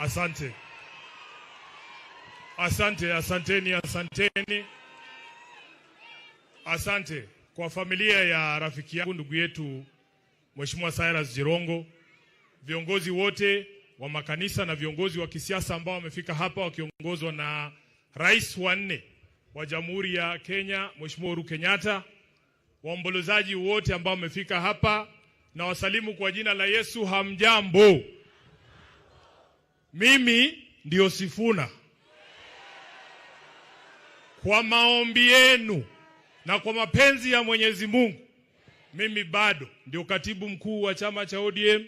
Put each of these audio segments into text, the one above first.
Asante. Asanteni. Asante kwa familia ya rafiki yangu ndugu yetu Mheshimiwa Cyrus Jirongo, viongozi wote wa makanisa na viongozi wa kisiasa ambao wamefika hapa wakiongozwa na Rais wa 4 wa Jamhuri ya Kenya Mheshimiwa Uhuru Kenyatta, waombolezaji wote ambao wamefika hapa, na wasalimu kwa jina la Yesu. Hamjambo. Mimi ndio Sifuna. Kwa maombi yenu na kwa mapenzi ya Mwenyezi Mungu, mimi bado ndio katibu mkuu wa chama cha ODM,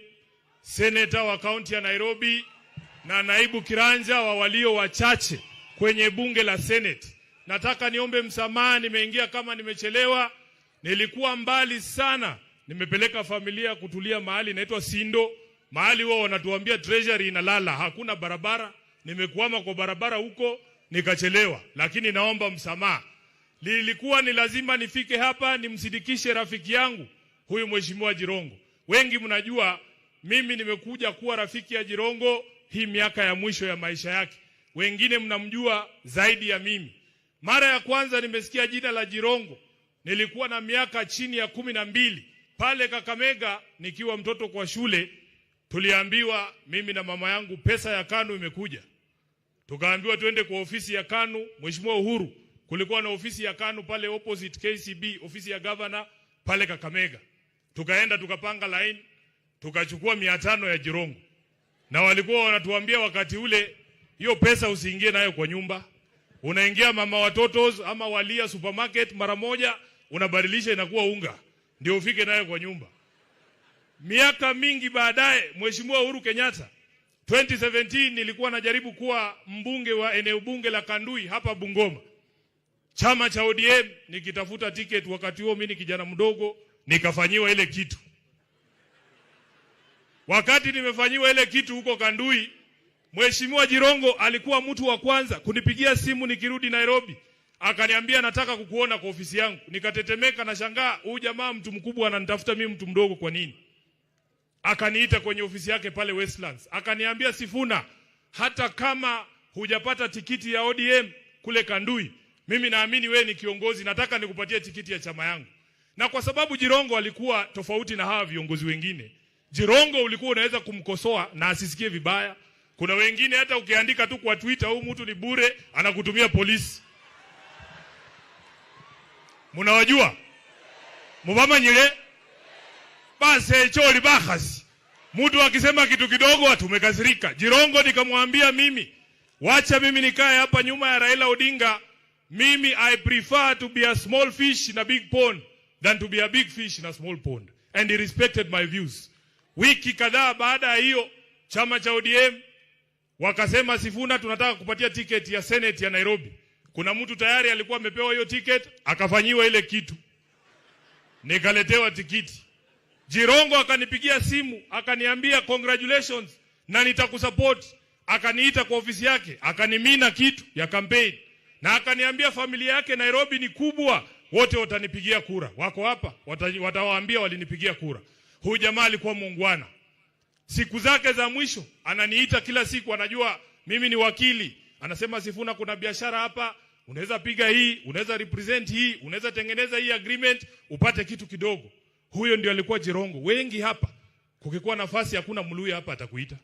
seneta wa kaunti ya Nairobi na naibu kiranja wa walio wachache kwenye bunge la Senate. Nataka niombe msamaha, nimeingia kama nimechelewa. Nilikuwa mbali sana. Nimepeleka familia kutulia mahali inaitwa Sindo. Mahali wao wanatuambia treasury inalala, hakuna barabara. Nimekwama kwa barabara huko nikachelewa, lakini naomba msamaha. Lilikuwa ni lazima nifike hapa nimsidikishe rafiki yangu huyu Mheshimiwa Jirongo. Wengi mnajua mimi nimekuja kuwa rafiki ya Jirongo hii miaka ya mwisho ya maisha yake. Wengine mnamjua zaidi ya mimi. Mara ya kwanza nimesikia jina la Jirongo nilikuwa na miaka chini ya 12 pale Kakamega nikiwa mtoto kwa shule. Tuliambiwa mimi na mama yangu pesa ya KANU imekuja. Tukaambiwa twende kwa ofisi ya KANU. Mheshimiwa Uhuru, kulikuwa na ofisi ya KANU pale opposite KCB, ofisi ya governor pale Kakamega. Tukaenda tukapanga line, tukachukua 500 ya Jirongo. Na walikuwa wanatuambia wakati ule, hiyo pesa usiingie nayo kwa nyumba. Unaingia mama watotos ama Walia supermarket mara moja, unabadilisha inakuwa unga, ndio ufike nayo kwa nyumba. Miaka mingi baadaye Mheshimiwa Uhuru Kenyatta 2017 nilikuwa najaribu kuwa mbunge wa eneo bunge la Kandui hapa Bungoma. Chama cha ODM nikitafuta ticket, wakati huo mimi kijana mdogo, nikafanyiwa ile kitu. Wakati nimefanyiwa ile kitu huko Kandui, Mheshimiwa Jirongo alikuwa mtu wa kwanza kunipigia simu nikirudi Nairobi. Akaniambia nataka kukuona kwa ofisi yangu. Nikatetemeka na shangaa, huyu jamaa mtu mkubwa ananitafuta mimi mtu mdogo kwa nini? Akaniita kwenye ofisi yake pale Westlands. Akaniambia, Sifuna, hata kama hujapata tikiti ya ODM kule Kandui, mimi naamini wewe ni kiongozi, nataka nikupatie tikiti ya chama yangu. Na kwa sababu Jirongo alikuwa tofauti na hawa viongozi wengine, Jirongo ulikuwa unaweza kumkosoa na asisikie vibaya. Kuna wengine hata ukiandika tu kwa Twitter huyu mtu ni bure, anakutumia polisi. Mnawajua? Mubama nyile? Basi choli bakhasi. Mtu akisema kitu kidogo watu umekasirika. Jirongo nikamwambia mimi, wacha mimi nikae hapa nyuma ya Raila Odinga. Mimi I prefer to be a small fish in a big pond than to be a big fish in a small pond. And he respected my views. Wiki kadhaa baada ya hiyo, chama cha ODM wakasema, Sifuna, tunataka kupatia ticket ya Senate ya Nairobi. Kuna mtu tayari alikuwa amepewa hiyo ticket, akafanyiwa ile kitu. Nikaletewa tikiti. Jirongo akanipigia simu, akaniambia congratulations na nitakusupport. Akaniita kwa ofisi yake, akanimina kitu ya campaign. Na akaniambia familia yake Nairobi ni kubwa, wote watanipigia kura. Wako hapa, watawaambia walinipigia kura. Huyu jamaa alikuwa muungwana. Siku zake za mwisho ananiita kila siku, anajua mimi ni wakili. Anasema, Sifuna, kuna biashara hapa, unaweza piga hii, unaweza represent hii, unaweza tengeneza hii agreement upate kitu kidogo. Huyo ndio alikuwa Jirongo. Wengi hapa kukikuwa nafasi hakuna Mluya hapa atakuita.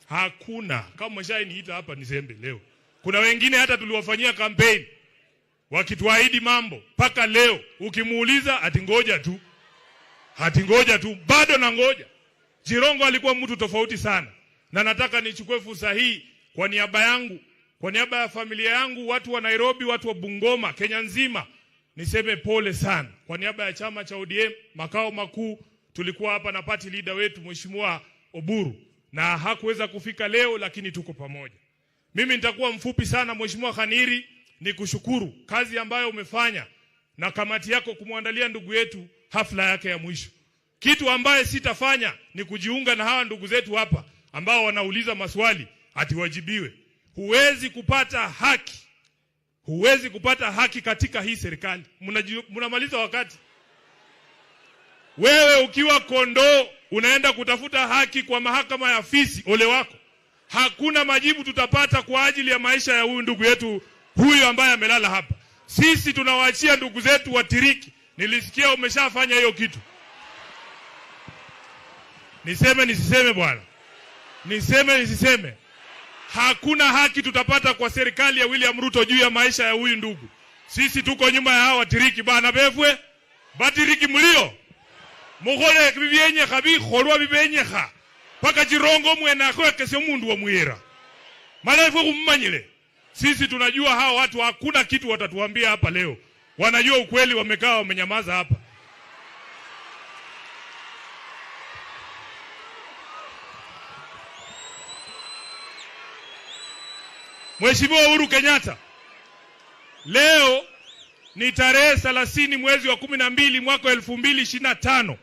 Hakuna. Kama mshainiita hapa nisembe leo. Kuna wengine hata tuliwafanyia campaign wakituahidi mambo paka leo ukimuuliza atingoja tu. Hatingoja tu, bado na ngoja. Jirongo alikuwa mtu tofauti sana. Na nataka nichukue fursa hii kwa niaba yangu, kwa niaba ya familia yangu, watu wa Nairobi, watu wa Bungoma, Kenya nzima, niseme pole sana. Kwa niaba ya chama cha ODM makao makuu, tulikuwa hapa na party leader wetu Mheshimiwa Oburu, na hakuweza kufika leo, lakini tuko pamoja. Mimi nitakuwa mfupi sana. Mheshimiwa Khaniri, nikushukuru kazi ambayo umefanya na kamati yako kumwandalia ndugu yetu hafla yake ya mwisho. Kitu ambaye sitafanya ni kujiunga na hawa ndugu zetu hapa ambao wanauliza maswali atiwajibiwe. Huwezi kupata haki katika hii serikali. Mnamaliza wakati. Wewe ukiwa kondoo unaenda kutafuta haki kwa mahakama ya fisi, ole wako. Hakuna majibu tutapata kwa ajili ya maisha ya huyu ndugu yetu huyu ambaye amelala hapa. Sisi tunawaachia ndugu zetu watiriki. Nilisikia umeshafanya hiyo kitu. Niseme nisiseme bwana? Niseme nisiseme? Hakuna haki tutapata kwa serikali ya William Ruto juu ya maisha ya huyu ndugu. Sisi tuko nyuma ya hawa watiriki bana befwe. Batiriki mlio. Mugole bibienye khabi kholwa bibenye kha. Paka jirongo mwena kwekese mundu wa mwira. Malaifo kummanyile. Sisi tunajua hawa watu hakuna kitu watatuambia hapa leo. Wanajua ukweli, wamekaa wamenyamaza hapa. Mheshimiwa Uhuru Kenyatta, leo ni tarehe 30 mwezi wa 12 mwaka 2025.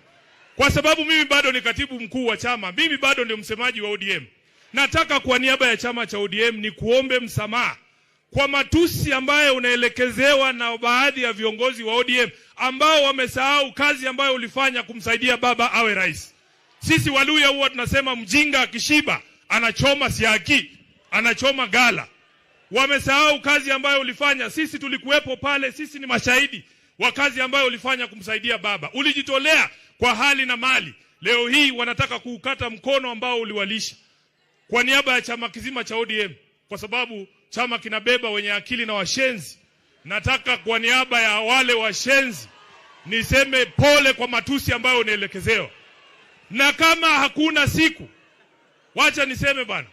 Kwa sababu mimi bado ni katibu mkuu wa chama, mimi bado ndio msemaji wa ODM. Nataka kwa niaba ya chama cha ODM ni kuombe msamaha kwa matusi ambayo unaelekezewa na baadhi ya viongozi wa ODM ambao wamesahau kazi ambayo ulifanya kumsaidia baba awe rais. Sisi Waluya huwa tunasema mjinga akishiba anachoma siaki, anachoma gala. Wamesahau kazi ambayo ulifanya. Sisi tulikuwepo pale, sisi ni mashahidi wa kazi ambayo ulifanya kumsaidia baba. Ulijitolea kwa hali na mali. Leo hii wanataka kuukata mkono ambao uliwalisha. Kwa niaba ya chama kizima cha ODM, kwa sababu chama kinabeba wenye akili na washenzi, nataka kwa niaba ya wale washenzi niseme pole kwa matusi ambayo unaelekezewa. Na kama hakuna siku, wacha niseme bana,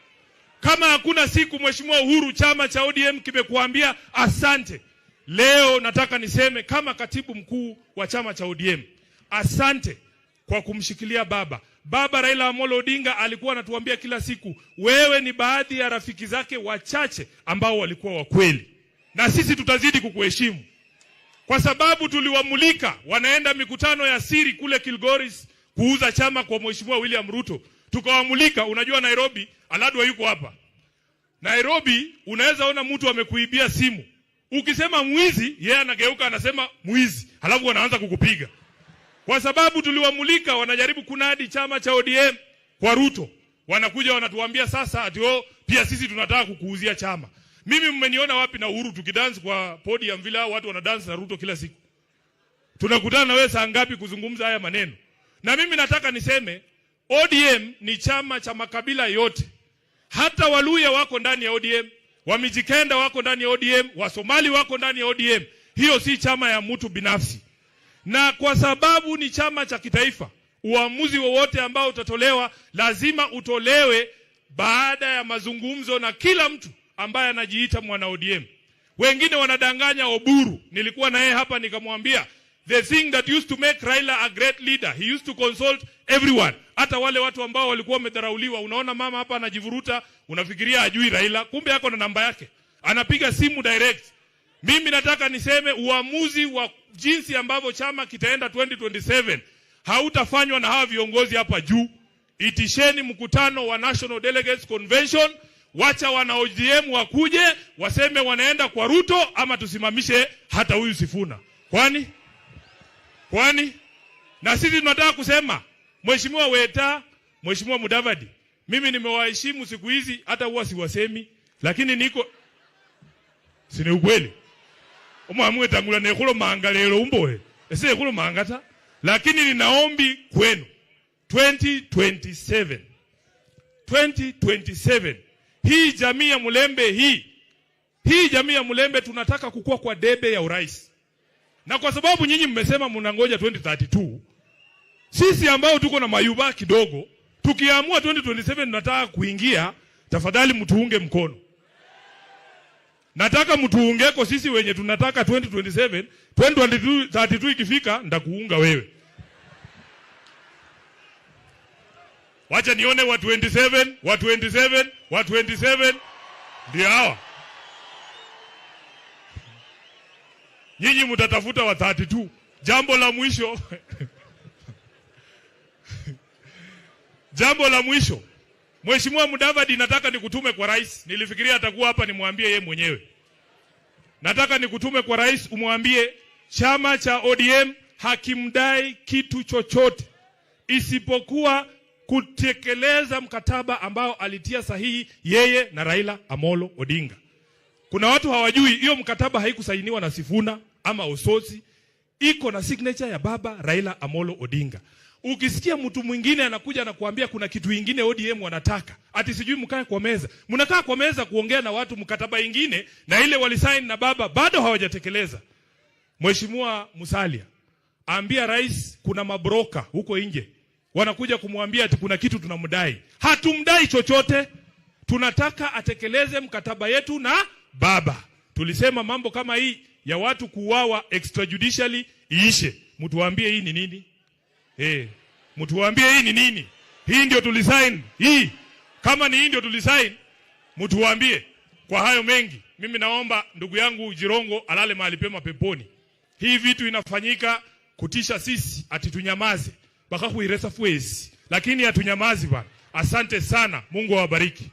kama hakuna siku Mheshimiwa Uhuru, chama cha ODM kimekuambia asante. Leo nataka niseme kama katibu mkuu wa chama cha ODM, asante kwa kumshikilia baba. Baba Raila Amolo Odinga alikuwa anatuambia kila siku, wewe ni baadhi ya rafiki zake wachache ambao walikuwa wa kweli. Na sisi tutazidi kukuheshimu. Kwa sababu tuliwamulika wanaenda mikutano ya siri kule Kilgoris kuuza chama kwa Mheshimiwa William Ruto. Tukawamulika, unajua Nairobi, Aladwa yuko hapa. Nairobi unaweza ona mtu amekuibia simu. Ukisema mwizi, yeye anageuka anasema mwizi. Halafu wanaanza kukupiga. Kwa sababu tuliwamulika wanajaribu kunadi chama cha ODM kwa Ruto. Wanakuja wanatuambia sasa ati pia sisi tunataka kukuuzia chama. Mimi mmeniona wapi na Uhuru tukidance kwa podium vile watu wanadance na Ruto kila siku? Tunakutana na wewe saa ngapi kuzungumza haya maneno? Na mimi nataka niseme ODM ni chama cha makabila yote. Hata Waluya wako ndani ya ODM, Wamijikenda wako ndani ya ODM, Wasomali wako ndani ya ODM. Hiyo si chama ya mtu binafsi. Na kwa sababu ni chama cha kitaifa, uamuzi wowote ambao utatolewa lazima utolewe baada ya mazungumzo na kila mtu ambaye anajiita mwana ODM. Wengine wanadanganya Oburu. Nilikuwa na yeye hapa nikamwambia, the thing that used to make Raila a great leader, he used to consult everyone. Hata wale watu ambao walikuwa wamedharauliwa. Unaona mama hapa anajivuruta, unafikiria hajui Raila, kumbe yako na namba yake. Anapiga simu direct. Mimi nataka niseme uamuzi wa jinsi ambavyo chama kitaenda 2027 hautafanywa na hawa viongozi hapa juu. Itisheni mkutano wa National Delegates Convention, wacha wana ODM wakuje waseme wanaenda kwa Ruto ama tusimamishe hata huyu Sifuna. Kwani? Na sisi tunataka kusema Mheshimiwa Weta, Mheshimiwa Mudavadi, mimi nimewaheshimu siku hizi hata huwa siwasemi, lakini niko sine ukweli. Omwamwe tangula nekhulo manga lero umboe. Ese ekhulo mangata. Lakini ninaombi kwenu 2027 hii jamii ya Mulembe hii jamii ya Mulembe tunataka kukua kwa debe ya urais. Na kwa sababu nyinyi mmesema mnangoja 2032, sisi ambao tuko na mayuba kidogo, tukiamua 2027 tunataka kuingia, tafadhali mtuunge mkono. Nataka mtuungeko sisi wenye tunataka 2027, 2032 ikifika ndakuunga wewe. Wacha nione wa 27 ndio hawa. Nyinyi mtatafuta wa 32. Jambo la mwisho. Mheshimiwa Mudavadi, nataka nikutume kwa rais. Nilifikiria atakuwa hapa nimwambie yeye mwenyewe. Nataka nikutume kwa rais umwambie chama cha ODM hakimdai kitu chochote. isipokuwa kutekeleza mkataba ambao alitia sahihi yeye na Raila Amolo Odinga. Kuna watu hawajui hiyo mkataba haikusainiwa na Sifuna ama Ososi, iko na signature ya baba Raila Amolo Odinga. Ukisikia mtu mwingine anakuja na kuambia kuna kitu kingine ODM wanataka, ati sijui mkae kwa meza. Mnakaa kwa meza kuongea na watu mkataba ingine na ile walisaini na baba bado hawajatekeleza. Mheshimiwa Musalia, ambia rais kuna mabroka huko nje wanakuja kumwambia ati kuna kitu tunamdai. Hatumdai chochote. Tunataka atekeleze mkataba yetu na baba. Tulisema mambo kama hii ya watu kuuawa extrajudicially iishe. Mtuambie hii ni nini? Mtuambie hii ni nini? Hii ndio tulisign. Hii kama ni hii ndio tulisign, mtuambie. Kwa hayo mengi, mimi naomba ndugu yangu Jirongo alale mahali pema peponi. Hii vitu inafanyika kutisha sisi ati tunyamaze. Baka kuiresa fuezi. Lakini hatunyamazi bana. Asante sana. Mungu awabariki.